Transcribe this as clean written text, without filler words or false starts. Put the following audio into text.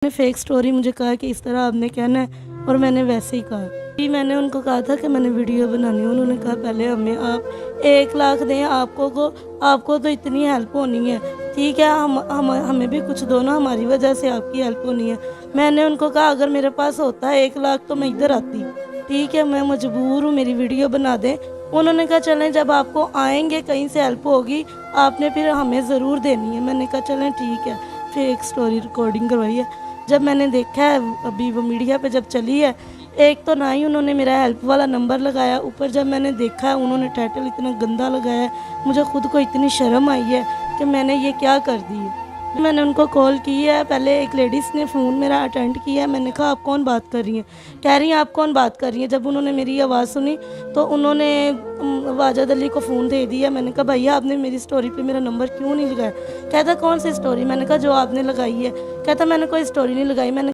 ने fake story मुझे कहा कि इस तरह आपने कहना है और मैंने वैसे ही कहा। जी मैंने उनको कहा था कि मैंने वीडियो बनानी है। उन्होंने कहा पहले हमें आप 1 लाख दें, आपको तो इतनी हेल्प होनी है, ठीक है हम हमें भी कुछ दो ना, हमारी वजह से आपकी हेल्प होनी है। मैंने उनको कहा अगर मेरे पास होता 1 लाख तो मैं इधर आती, ठीक है मैं मजबूर हूँ, मेरी वीडियो बना दें। उन्होंने कहा चलें जब आपको आएँगे कहीं से हेल्प होगी आपने फिर हमें ज़रूर देनी है। मैंने कहा चलें ठीक है। फेक स्टोरी रिकॉर्डिंग करवाई है। जब मैंने देखा है अभी वो मीडिया पे जब चली है, एक तो ना ही उन्होंने मेरा हेल्प वाला नंबर लगाया, ऊपर जब मैंने देखा है उन्होंने टाइटल इतना गंदा लगाया है, मुझे खुद को इतनी शर्म आई है कि मैंने ये क्या कर दी है। मैंने उनको कॉल की है, पहले एक लेडीज़ ने फ़ोन मेरा अटेंड किया है। मैंने कहा आप कौन बात कर रही हैं? कह रही हैं आप कौन बात कर रही हैं? जब उन्होंने मेरी आवाज़ सुनी तो उन्होंने वाजद अली को फ़ोन दे दिया। मैंने कहा भैया आपने मेरी स्टोरी पे मेरा नंबर क्यों नहीं लगाया? कहता कौन सी स्टोरी? मैंने कहा जो आपने लगाई है। कहता मैंने कोई स्टोरी नहीं लगाई। मैंने